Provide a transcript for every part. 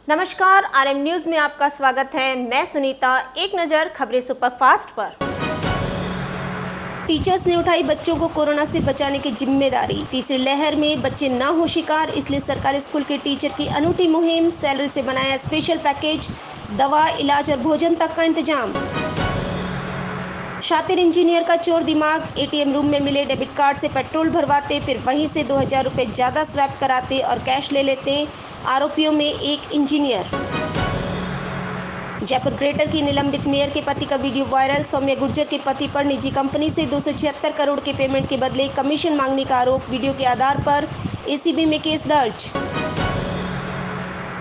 नमस्कार, RM news में आपका स्वागत है। मैं सुनीता। एक नजर खबरें सुपरफास्ट पर। टीचर्स ने उठाई बच्चों को कोरोना से बचाने की जिम्मेदारी। तीसरी लहर में बच्चे ना हो शिकार, इसलिए सरकारी स्कूल के टीचर की अनूठी मुहिम। सैलरी से बनाया स्पेशल पैकेज, दवा, इलाज और भोजन तक का इंतजाम। शातिर इंजीनियर का चोर दिमाग, एटीएम रूम में मिले डेबिट कार्ड से पेट्रोल भरवाते, फिर वहीं से 2000 रुपये ज़्यादा स्वैप कराते और कैश ले लेते। आरोपियों में एक इंजीनियर। जयपुर ग्रेटर की निलंबित मेयर के पति का वीडियो वायरल। सौम्या गुर्जर के पति पर निजी कंपनी से 276 करोड़ के पेमेंट के बदले कमीशन मांगने का आरोप। वीडियो के आधार पर एसीबी में केस दर्ज।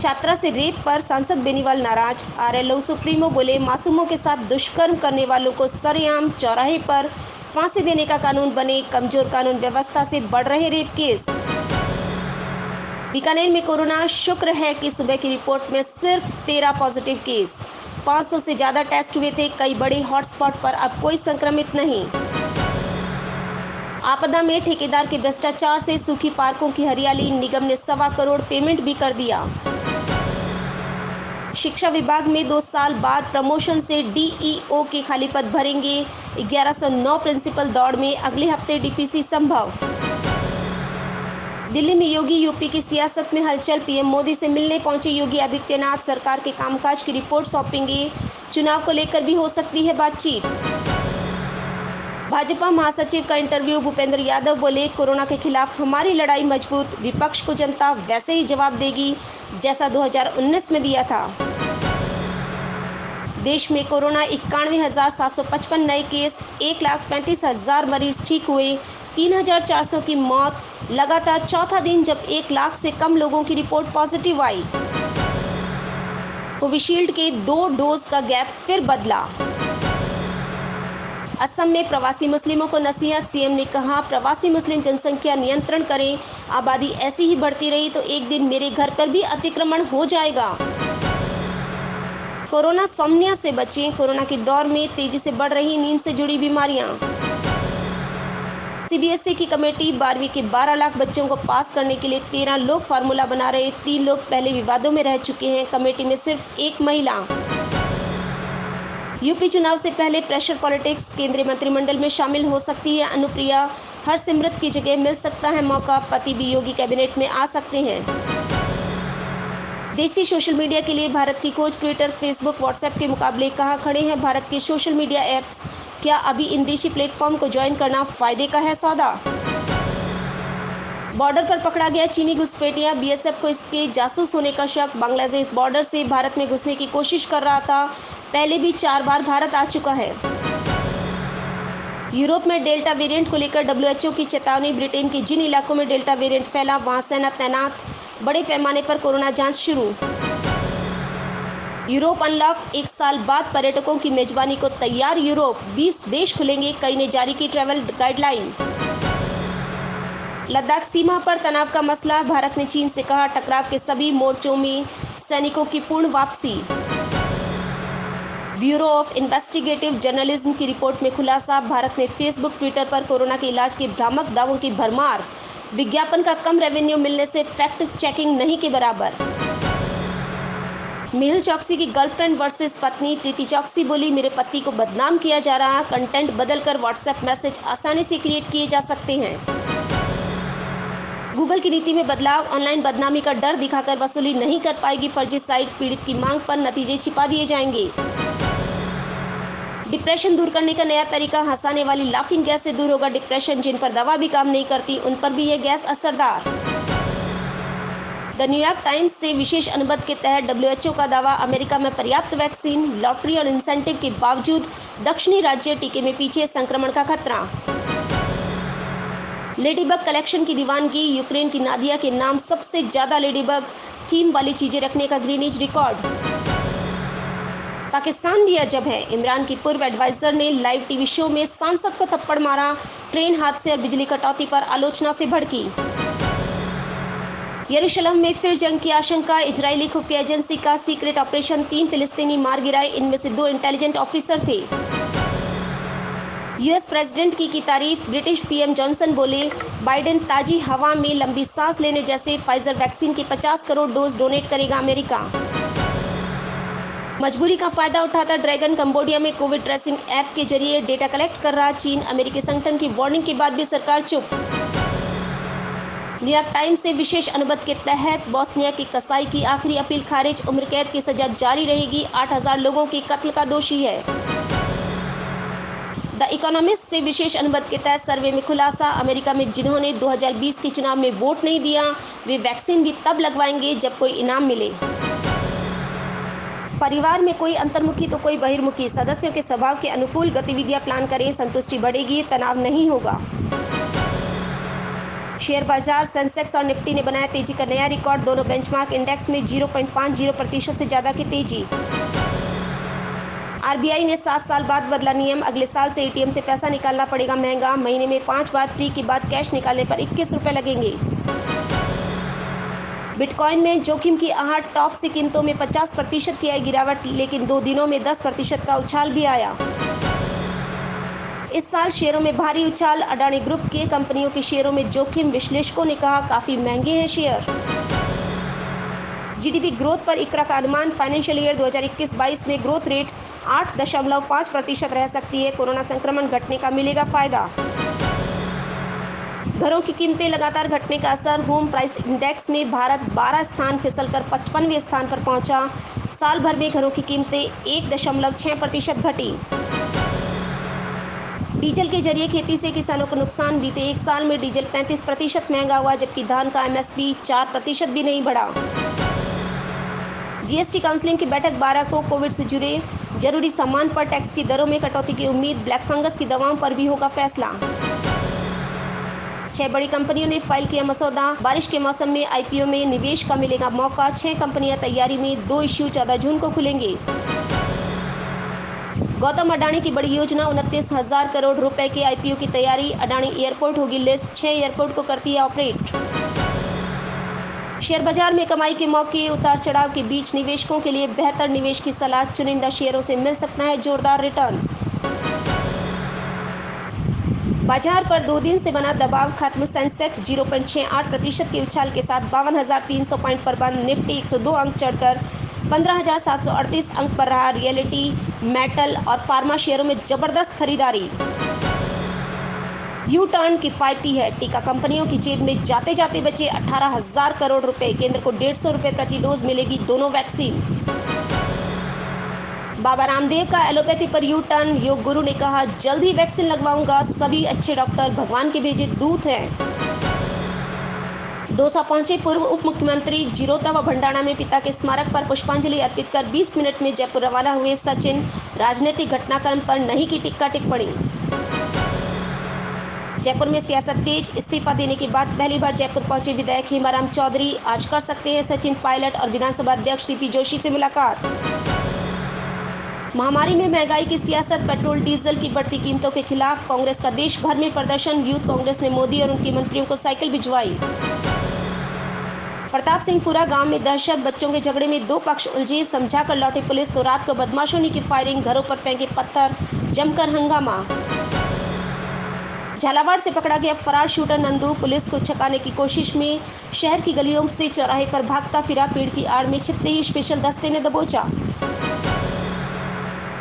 छात्रा से रेप पर सांसद बेनीवाल नाराज। आरएलओ सुप्रीमो बोले, मासूमों के साथ दुष्कर्म करने वालों को सरेआम चौराहे पर फांसी देने का कानून बने। कमजोर कानून व्यवस्था से बढ़ रहे रेप केस। बीकानेर में कोरोना, शुक्र है कि सुबह की रिपोर्ट में सिर्फ 13 पॉजिटिव केस। 500 से ज्यादा टेस्ट हुए थे। कई बड़े हॉटस्पॉट पर अब कोई संक्रमित नहीं। आपदा में ठेकेदार के भ्रष्टाचार से सूखी पार्कों की हरियाली। निगम ने 1.25 करोड़ पेमेंट भी कर दिया। शिक्षा विभाग में 2 साल बाद प्रमोशन से डीईओ के खाली पद भरेंगे। 1109 प्रिंसिपल दौड़ में, अगले हफ्ते डीपीसी संभव। दिल्ली में योगी यूपी की सियासत में हलचल। पीएम मोदी से मिलने पहुंचे योगी आदित्यनाथ। सरकार के कामकाज की रिपोर्ट सौंपेंगे। चुनाव को लेकर भी हो सकती है बातचीत। भाजपा महासचिव का इंटरव्यू। भूपेंद्र यादव बोले, कोरोना के खिलाफ हमारी लड़ाई मजबूत। विपक्ष को जनता वैसे ही जवाब देगी जैसा 2019 में दिया था। देश में कोरोना 91,755 नए केस, 1,35,000 मरीज ठीक हुए, 3,400 की मौत। लगातार चौथा दिन जब 1 लाख से कम लोगों की रिपोर्ट पॉजिटिव आई। कोविशील्ड के 2 डोज का गैप फिर बदला। असम में प्रवासी मुस्लिमों को नसीहत। सीएम ने कहा, प्रवासी मुस्लिम जनसंख्या नियंत्रण करें। आबादी ऐसी ही बढ़ती रही तो एक दिन मेरे घर पर भी अतिक्रमण हो जाएगा। कोरोना सोमनिया से बचें। कोरोना के दौर में तेजी से बढ़ रही नींद से जुड़ी बीमारियां। सीबीएसई की कमेटी 12वीं के 12 लाख बच्चों को पास करने के लिए 13 लोग फार्मूला बना रहे। 3 लोग पहले विवादों में रह चुके हैं। कमेटी में सिर्फ एक महिला। यूपी चुनाव से पहले प्रेशर पॉलिटिक्स। केंद्रीय मंत्रिमंडल में शामिल हो सकती है अनुप्रिया। हरसिमरत की जगह मिल सकता है मौका। पति भी योगी कैबिनेट में आ सकते हैं। देशी सोशल मीडिया के लिए भारत की खोज। ट्विटर, फेसबुक, व्हाट्सएप के मुकाबले कहां खड़े हैं भारत के सोशल मीडिया ऐप्स? क्या अभी इन देशी प्लेटफॉर्म को ज्वाइन करना फायदे का है सौदा? बॉर्डर पर पकड़ा गया चीनी घुसपैठिया। बीएसएफ को इसके जासूस होने का शक। बांग्लादेश बॉर्डर से भारत में घुसने की कोशिश कर रहा था। पहले भी 4 बार भारत आ चुका है। यूरोप में डेल्टा वेरिएंट को लेकर डब्ल्यूएचओ की चेतावनी। ब्रिटेन के जिन इलाकों में डेल्टा वेरिएंट फैला, वहां सेना तैनात। बड़े पैमाने पर कोरोना जांच शुरू। Europe unlock. 1 साल बाद पर्यटकों की मेजबानी को तैयार यूरोप। 20 देश खुलेंगे। कई ने जारी की ट्रैवल गाइडलाइन। लद्दाख सीमा पर तनाव का मसला। भारत ने चीन से कहा, टकराव के सभी मोर्चों में सैनिकों की पूर्ण वापसी। ब्यूरो ऑफ इन्वेस्टिगेटिव जर्नलिज्म की रिपोर्ट में खुलासा। भारत ने फेसबुक, ट्विटर पर कोरोना के इलाज के भ्रामक दावों की भरमार। विज्ञापन का कम रेवेन्यू मिलने से फैक्ट चेकिंग नहीं के बराबर। मेहुल चौकसी की गर्लफ्रेंड वर्सेस पत्नी। प्रीति चौकसी बोली, मेरे पति को बदनाम किया जा रहा। कंटेंट बदलकर व्हाट्सएप मैसेज आसानी से क्रिएट किए जा सकते हैं। गूगल की नीति में बदलाव। ऑनलाइन बदनामी का डर दिखाकर वसूली नहीं कर पाएगी फर्जी साइट। पीड़ित की मांग पर नतीजे छिपा दिए जाएंगे। डिप्रेशन दूर करने का नया तरीका। हंसाने वाली लाफिंग गैस से दूर होगा डिप्रेशन। जिन पर दवा भी काम नहीं करती, उन पर भी यह गैस असरदार। द न्यूयॉर्क टाइम्स से विशेष अनुबंध के तहत डब्ल्यूएचओ का दावा, अमेरिका में पर्याप्त वैक्सीन। लॉटरी और इंसेंटिव के बावजूद दक्षिणी राज्य टीके में पीछे। संक्रमण का खतरा। लेडीबग कलेक्शन की दीवानगी। यूक्रेन की नादिया के नाम सबसे ज्यादा लेडीबग थीम वाली चीजें रखने का ग्रीनिज रिकॉर्ड। पाकिस्तान भी अजब है। इमरान की पूर्व एडवाइजर ने लाइव टीवी शो में सांसद को थप्पड़ मारा। ट्रेन हादसे और बिजली कटौती पर आलोचना से भड़की। यरूशलेम में फिर जंग की आशंका। इजरायली खुफिया एजेंसी का सीक्रेट ऑपरेशन। 3 फिलिस्तीनी मार गिराए, इनमें से 2 इंटेलिजेंट ऑफिसर थे। यूएस प्रेसिडेंट की तारीफ। ब्रिटिश पीएम जॉनसन बोले, बाइडेन ताजी हवा में लंबी सांस लेने जैसे। फाइजर वैक्सीन के 50 करोड़ डोज डोनेट करेगा अमेरिका। मजबूरी का फायदा उठाता ड्रैगन कंबोडिया में कोविड ट्रेसिंग ऐप के जरिए डेटा कलेक्ट कर रहा। चीन अमेरिकी संगठन की वार्निंग के बाद भी सरकार चुप। न्यूयॉर्क टाइम्स से विशेष अनुबंध के तहत बोस्निया की कसाई की आखिरी अपील खारिज। उम्र कैद की सजा जारी रहेगी। 8000 लोगों के कत्ल का दोषी है। द इकोनॉमिस्ट से विशेष अनुबंध के तहत सर्वे में खुलासा। अमेरिका में जिन्होंने 2020 के चुनाव में वोट नहीं दिया, वे वैक्सीन भी तब लगवाएंगे जब कोई इनाम मिले। परिवार में कोई अंतर्मुखी तो कोई बहिर्मुखी। सदस्यों के स्वभाव के अनुकूल गतिविधियां प्लान करें, संतुष्टि बढ़ेगी, तनाव नहीं होगा। शेयर बाजार सेंसेक्स और निफ्टी ने बनाया तेजी का नया रिकॉर्ड। दोनों बेंचमार्क इंडेक्स में 0.50% से ज्यादा की तेजी। आरबीआई ने 7 साल बाद बदला नियम। अगले साल से एटीएम से पैसा निकालना पड़ेगा महंगा। महीने में 5 बार फ्री के बाद कैश निकालने पर 21 रुपए लगेंगे। बिटकॉइन में जोखिम की आहट। टॉप से कीमतों में 50% की आई गिरावट, लेकिन 2 दिनों में 10% का उछाल भी आया। इस साल शेयरों में भारी उछाल। अडानी ग्रुप के कंपनियों के शेयरों में जोखिम। विश्लेषकों ने कहा काफी महंगे हैं शेयर। जीडीपी ग्रोथ पर इकरा का अनुमान। फाइनेंशियल ईयर 2021-22 में ग्रोथ रेट 8.5% रह सकती है। कोरोना संक्रमण घटने का मिलेगा फायदा। घरों की कीमतें लगातार घटने का असर। होम प्राइस इंडेक्स में भारत 12 स्थान फिसलकर 55वें स्थान पर पहुंचा। साल भर में घरों की कीमतें 1.6% घटी। डीजल के जरिए खेती से किसानों को नुकसान। बीते एक साल में डीजल 35% महंगा हुआ, जबकि धान का एमएसपी 4% भी नहीं बढ़ा। जीएसटी काउंसिलिंग की बैठक 12 को। कोविड से जुड़े जरूरी सामान पर टैक्स की दरों में कटौती की उम्मीद। ब्लैक फंगस की दवाओं पर भी होगा फैसला। 6 बड़ी कंपनियों ने फाइल किया मसौदा। बारिश के मौसम में आईपीओ में निवेश का मिलेगा मौका। 6 कंपनियां तैयारी में। 2 इश्यू 14 जून को खुलेंगे। गौतम अडानी की बड़ी योजना। 29,000 करोड़ रुपए के आईपीओ की तैयारी। अडानी एयरपोर्ट होगी लिस्ट। 6 एयरपोर्ट को करती है ऑपरेट। शेयर बाजार में कमाई के मौके। उतार चढ़ाव के बीच निवेशकों के लिए बेहतर निवेश की सलाह। चुनिंदा शेयरों से मिल सकता है जोरदार रिटर्न। बाजार पर 2 दिन से बना दबाव खत्म। सेंसेक्स 0.68% के उछाल के साथ 52,300 पॉइंट पर बंद। निफ्टी 102 अंक चढ़कर 15,738 अंक पर रहा। रियलिटी, मेटल और फार्मा शेयरों में जबरदस्त खरीदारी। यू टर्न किफायती है। टीका कंपनियों की जेब में जाते जाते बचे 18,000 करोड़ रुपए। केंद्र को 150 रुपए प्रति डोज मिलेगी दोनों वैक्सीन। बाबा रामदेव का एलोपैथी पर यू टर्न। योग गुरु ने कहा जल्द ही वैक्सीन लगवाऊंगा। सभी अच्छे डॉक्टर भगवान के भेजे दूत हैं। दौसा पहुंचे पूर्व उप मुख्यमंत्री। जिरोता व भंडाणा में पिता के स्मारक पर पुष्पांजलि अर्पित कर 20 मिनट में जयपुर रवाना हुए सचिन। राजनीतिक घटनाक्रम पर नहीं की टिक्का टिप्पणी। जयपुर में सियासत तेज। इस्तीफा देने के बाद पहली बार जयपुर पहुंचे विधायक हेमाराम चौधरी। आज कर सकते हैं सचिन पायलट और विधानसभा अध्यक्ष सीपी जोशी से मुलाकात। महामारी में महंगाई की सियासत। पेट्रोल डीजल की बढ़ती कीमतों के खिलाफ कांग्रेस का देश भर में प्रदर्शन। यूथ कांग्रेस ने मोदी और उनके मंत्रियों को साइकिल भिजवाई। प्रताप सिंहपुरा गांव में दहशत। बच्चों के झगड़े में 2 पक्ष उलझे। समझाकर लौटी पुलिस तो रात को बदमाशों ने की फायरिंग। घरों पर फेंके पत्थर। जमकर हंगामा। झालावाड़ से पकड़ा गया फरार शूटर नंदू। पुलिस को छकाने की कोशिश में शहर की गलियों से चौराहे पर भागता फिरा। पेड़ की आड़ में छिपते ही स्पेशल दस्ते ने दबोचा।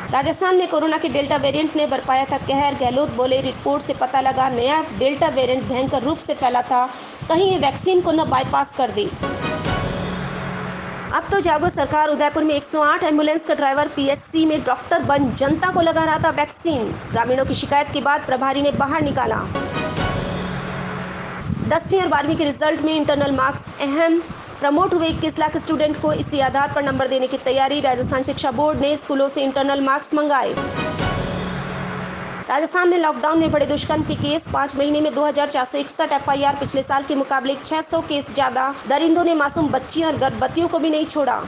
राजस्थान में कोरोना के डेल्टा वेरिएंट ने बरपाया था कहर। गहलोत बोले रिपोर्ट से पता लगा नया डेल्टा वेरिएंट भयंकर रूप से फैला था। कहीं ये वैक्सीन को न बाईपास कर दे। अब तो जागो सरकार। उदयपुर में 108 एम्बुलेंस का ड्राइवर पीएचसी में डॉक्टर बन जनता को लगा रहा था वैक्सीन। ग्रामीणों की शिकायत के बाद प्रभारी ने बाहर निकाला। 10वीं और 12वीं के रिजल्ट में इंटरनल मार्क्स अहम। प्रमोट हुए 21 लाख स्टूडेंट को इसी आधार पर नंबर देने की तैयारी। राजस्थान शिक्षा बोर्ड ने स्कूलों से इंटरनल मार्क्स मंगाए। राजस्थान में लॉकडाउन में बड़े दुष्कर्म के केस। 5 महीने में 2461 एफआईआर। पिछले साल के मुकाबले 600 केस ज्यादा। दरिंदों ने मासूम बच्चियों और गर्भवतियों को भी नहीं छोड़ा।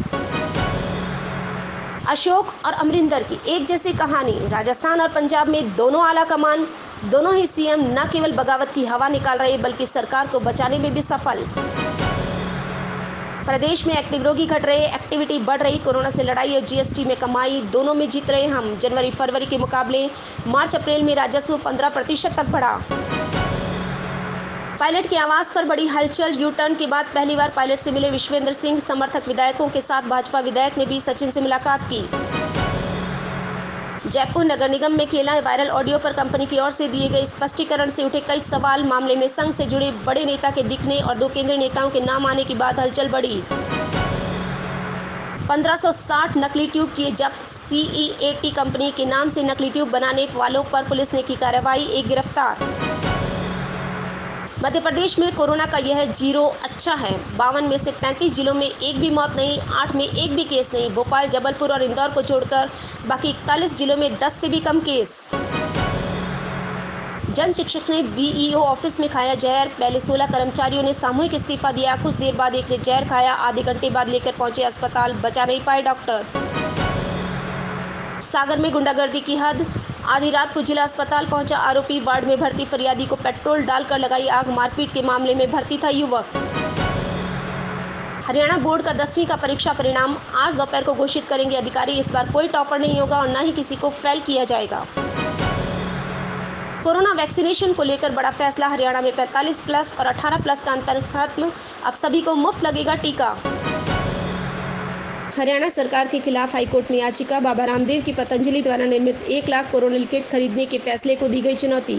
अशोक और अमरिंदर की एक जैसी कहानी। राजस्थान और पंजाब में दोनों आला कमान। दोनों ही सीएम न केवल बगावत की हवा निकाल रहे बल्कि सरकार को बचाने में भी सफल। प्रदेश में एक्टिव रोगी घट रहे, एक्टिविटी बढ़ रही। कोरोना से लड़ाई और जीएसटी में कमाई दोनों में जीत रहे हम। जनवरी फरवरी के मुकाबले मार्च अप्रैल में राजस्व 15% तक बढ़ा। पायलट की आवाज पर बड़ी हलचल। यू टर्न के बाद पहली बार पायलट से मिले विश्वेंद्र सिंह। समर्थक विधायकों के साथ भाजपा विधायक ने भी सचिन से मुलाकात की। जयपुर नगर निगम में खेला वायरल ऑडियो पर कंपनी की ओर से दिए गए स्पष्टीकरण से उठे कई सवाल। मामले में संघ से जुड़े बड़े नेता के दिखने और 2 केंद्रीय नेताओं के नाम आने के बाद हलचल बढ़ी। 1560 नकली ट्यूब किए जब्त। CEAT कंपनी के नाम से नकली ट्यूब बनाने वालों पर पुलिस ने की कार्रवाई, 1 गिरफ्तार। मध्य प्रदेश में कोरोना का यह जीरो अच्छा है। 52 में से 35 जिलों में एक भी मौत नहीं, 8 में एक भी केस नहीं। भोपाल, जबलपुर और इंदौर को छोड़कर बाकी 41 जिलों में 10 से भी कम केस। जन शिक्षक ने BEO ऑफिस में खाया जहर। पहले 16 कर्मचारियों ने सामूहिक इस्तीफा दिया। कुछ देर बाद एक ने जहर खाया। आधे घंटे बाद लेकर पहुंचे अस्पताल, बचा नहीं पाए डॉक्टर। सागर में गुंडागर्दी की हद। आधी रात को जिला अस्पताल पहुंचा आरोपी। वार्ड में भर्ती फरियादी को पेट्रोल डालकर लगाई आग। मारपीट के मामले में भर्ती था युवक। हरियाणा बोर्ड का 10वीं का परीक्षा परिणाम आज दोपहर को घोषित करेंगे अधिकारी। इस बार कोई टॉपर नहीं होगा और न ही किसी को फेल किया जाएगा। कोरोना वैक्सीनेशन को लेकर बड़ा फैसला। हरियाणा में 45 प्लस और 18 प्लस का अंतर खत्म। अब सभी को मुफ्त लगेगा टीका। हरियाणा सरकार के खिलाफ हाईकोर्ट में याचिका। बाबा रामदेव की पतंजलि द्वारा निर्मित 1 लाख कोरोनिल किट खरीदने के फैसले को दी गई चुनौती।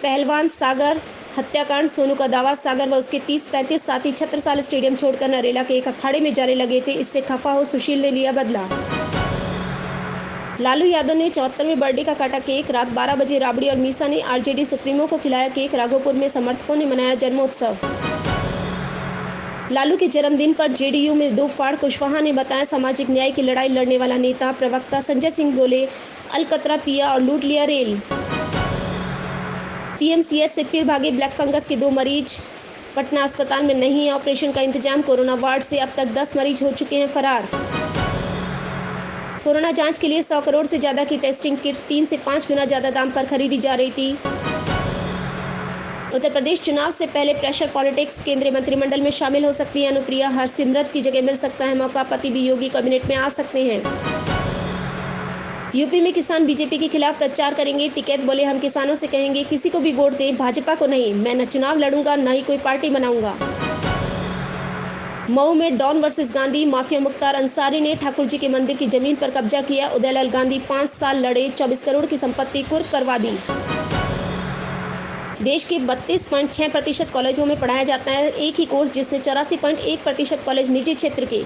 पहलवान सागर हत्याकांड। सोनू का दावा, सागर व उसके 30-35 साथी छत्रसाल स्टेडियम छोड़कर नरेला के एक अखाड़े में जाने लगे थे। इससे खफा हो सुशील ने लिया बदला। लालू यादव ने 74वें बर्थडे का काटा केक। रात 12 बजे राबड़ी और मीसा ने RJD सुप्रीमो को खिलाया केक। राघोपुर में समर्थकों ने मनाया जन्मोत्सव। लालू के जन्मदिन पर JDU में 2 फाड़। कुशवाहा ने बताया सामाजिक न्याय की लड़ाई लड़ने वाला नेता। प्रवक्ता संजय सिंह बोले, अलकतरा पिया और लूट लिया रेल। PMCH से फिर भागे ब्लैक फंगस के 2 मरीज। पटना अस्पताल में नहीं है ऑपरेशन का इंतजाम। कोरोना वार्ड से अब तक 10 मरीज हो चुके हैं फरार। कोरोना जांच के लिए 100 करोड़ से ज्यादा की टेस्टिंग किट 3 से 5 गुना ज्यादा दाम पर खरीदी जा रही थी। उत्तर प्रदेश चुनाव से पहले प्रेशर पॉलिटिक्स। केंद्रीय मंत्रिमंडल में शामिल हो सकती है अनुप्रिया। हरसिमरत की जगह मिल सकता है मौका। पति भी योगी कैबिनेट में आ सकते हैं। यूपी में किसान बीजेपी के खिलाफ प्रचार करेंगे। टिकैत बोले, हम किसानों से कहेंगे किसी को भी वोट दें, भाजपा को नहीं। मैं न चुनाव लड़ूंगा न ही कोई पार्टी बनाऊंगा। मऊ में don versus Gandhi. Mafia Mukhtar Ansari ने ठाकुर जी के मंदिर की जमीन पर कब्जा किया। उदयलाल गांधी 5 साल लड़े, 24 करोड़ की संपत्ति कुर्क करवा दी। देश के 32.6% कॉलेजों में पढ़ाया जाता है एक ही कोर्स, जिसमें 84.1% कॉलेज निजी क्षेत्र के।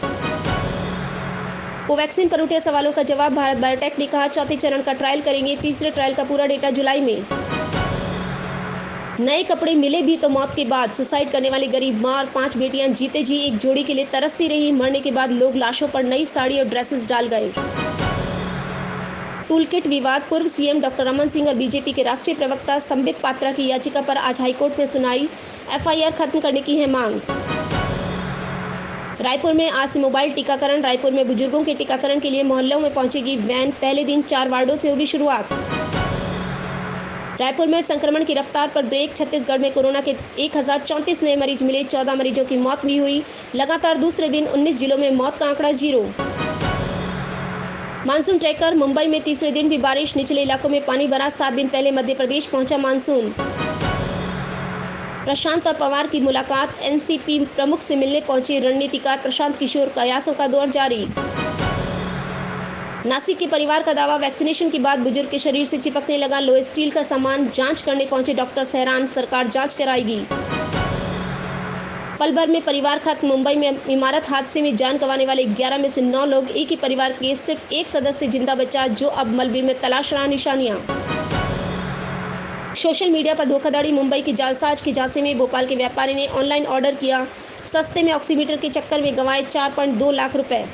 कोवैक्सीन पर उठे सवालों का जवाब। भारत बायोटेक ने कहा 4थे चरण का ट्रायल करेंगे। तीसरे ट्रायल का पूरा डेटा जुलाई में। नए कपड़े मिले भी तो मौत के बाद। सुसाइड करने वाली गरीब मां और 5 बेटियां जीते जी एक जोड़ी के लिए तरसती रही। मरने के बाद लोग लाशों पर नई साड़ी और ड्रेसेस डाल गए। टूलकिट विवाद। पूर्व CM डॉक्टर रमन सिंह और बीजेपी के राष्ट्रीय प्रवक्ता संबित पात्रा की याचिका पर आज हाईकोर्ट में सुनाई। FIR खत्म करने की है मांग। रायपुर में आज से मोबाइल टीकाकरण। रायपुर में बुजुर्गों के टीकाकरण के लिए मोहल्लों में पहुंचेगी वैन। पहले दिन 4 वार्डों से होगी शुरुआत। रायपुर में संक्रमण की रफ्तार पर ब्रेक। छत्तीसगढ़ में कोरोना के 1034 नए मरीज मिले। 14 मरीजों की मौत भी हुई। लगातार दूसरे दिन 19 जिलों में मौत का आंकड़ा 0। Monsoon tracker. मुंबई में तीसरे दिन भी बारिश। निचले इलाकों में पानी भरा। 7 दिन पहले मध्य प्रदेश पहुंचा मानसून। प्रशांत और पवार की मुलाकात। NCP प्रमुख से मिलने पहुंचे रणनीतिकार प्रशांत किशोर। कयासों का दौर जारी। नासिक के परिवार का दावा, वैक्सीनेशन के बाद बुजुर्ग के शरीर से चिपकने लगा लो स्टील का सामान। जांच करने पहुंचे डॉक्टर हैरान। सरकार जांच कराएगी। पल भर में परिवार खत्म। मुंबई में इमारत हादसे में जान गंवाने वाले 11 में से 9 लोग एक ही परिवार के। सिर्फ एक सदस्य जिंदा बचा, जो अब मलबे में तलाश रहा निशानियां। सोशल मीडिया पर धोखाधड़ी। मुंबई के जालसाज के झांसे में भोपाल के व्यापारी ने ऑनलाइन ऑर्डर किया। सस्ते में ऑक्सीमीटर के चक्कर में गंवाए 4.2 लाख रुपए।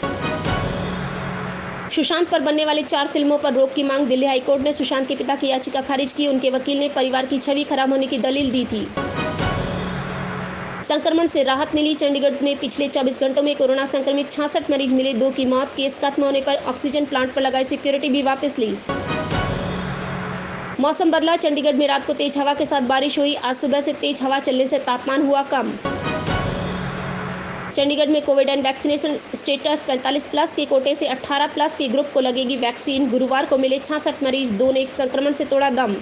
सुशांत पर बनने वाली 4 फिल्मों पर रोक की मांग। दिल्ली हाईकोर्ट ने सुशांत के पिता की याचिका खारिज की। उनके वकील ने परिवार की छवि खराब होने की दलील दी थी। संक्रमण से राहत मिली। चंडीगढ़ में पिछले 24 घंटों में कोरोना संक्रमित 66 मरीज मिले। 2 की मौत। केस खत्म होने पर ऑक्सीजन प्लांट पर लगाई सिक्योरिटी भी वापस ली। मौसम बदला। चंडीगढ़ में रात को तेज हवा के साथ बारिश हुई। आज सुबह से तेज हवा चलने से तापमान हुआ कम। चंडीगढ़ में Covid and vaccination status. 45 plus के कोटे से 18 प्लस के ग्रुप को लगेगी वैक्सीन। गुरुवार को मिले 66 मरीज। 2 ने संक्रमण से तोड़ा दम।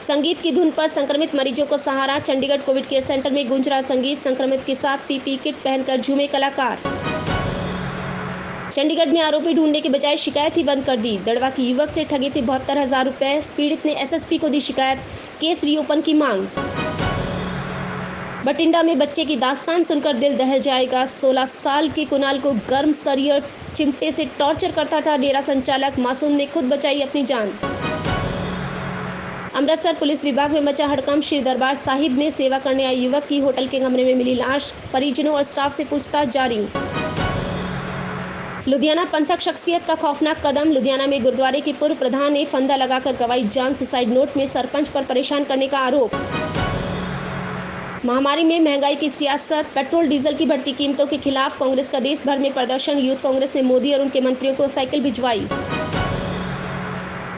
संगीत की धुन पर संक्रमित मरीजों को सहारा। चंडीगढ़ कोविड केयर सेंटर में गूंज रहा संगीत। संक्रमित के साथ पीपीई किट पहनकर झूमे कलाकार। चंडीगढ़ में आरोपी ढूंढने के बजाय शिकायत ही बंद कर दी। दड़वा की युवक से ठगे थे 72,000 रुपए। पीड़ित ने एसएसपी को दी शिकायत। केस रीओपन की मांग। बठिंडा में बच्चे की दास्तान सुनकर दिल दहल जाएगा। 16 साल के कुणाल को गर्म सरियर चिमटे से टॉर्चर करता था डेरा संचालक। मासूम ने खुद बचाई अपनी जान। अमृतसर पुलिस विभाग में मचा हड़कंप। श्री दरबार साहिब में सेवा करने आए युवक की होटल के कमरे में मिली लाश। परिजनों और स्टाफ से पूछताछ जारी। लुधियाना पंथक शख्सियत का खौफनाक कदम। लुधियाना में गुरुद्वारे के पूर्व प्रधान ने फंदा लगाकर गंवाई जान। सुसाइड नोट में सरपंच पर परेशान करने का आरोप। महामारी में महंगाई की सियासत। पेट्रोल डीजल की बढ़ती कीमतों के खिलाफ कांग्रेस का देश भर में प्रदर्शन। यूथ कांग्रेस ने मोदी और उनके मंत्रियों को साइकिल भिजवाई।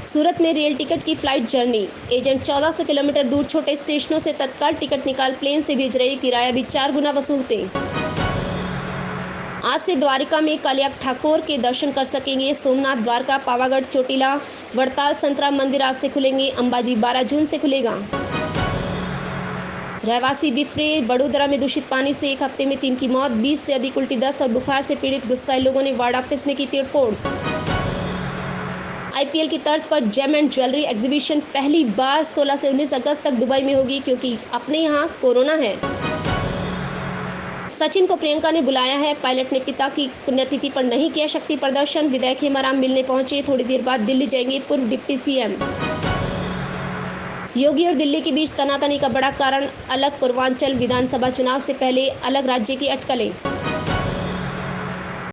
सूरत में रेल टिकट की फ्लाइट जर्नी। एजेंट 1400 किलोमीटर दूर छोटे स्टेशनों से तत्काल टिकट निकाल प्लेन से भेज रहे। किराया भी 4 गुना वसूलते। आज से द्वारिका में कालिया ठाकुर के दर्शन कर सकेंगे। सोमनाथ, द्वारका, पावागढ़, चोटिला, वड़ताल, संतराम मंदिर आज से खुलेंगे। अंबाजी 12 जून से खुलेगा। रहवासी बिफरे। बड़ोदरा में दूषित पानी से एक हफ्ते में 3 की मौत। 20 से अधिक उल्टी, दस्त और बुखार से पीड़ित गुस्साए लोगों ने वार्ड ऑफिस में की तोड़फोड़। आईपीएल की तर्ज पर जेम एंड ज्वेलरी एग्जीबिशन पहली बार 16 से 19 अगस्त तक दुबई में होगी, क्योंकि अपने यहाँ कोरोना है। सचिन को प्रियंका ने बुलाया है। पायलट ने पिता की पुण्यतिथि पर नहीं किया शक्ति प्रदर्शन। विधायक हेमाराम मिलने पहुंचे। थोड़ी देर बाद दिल्ली जाएंगे पूर्व डिप्टी सीएम। योगी और दिल्ली के बीच तनातनी का बड़ा कारण अलग पूर्वांचल विधानसभा चुनाव से पहले अलग राज्य की अटकलें।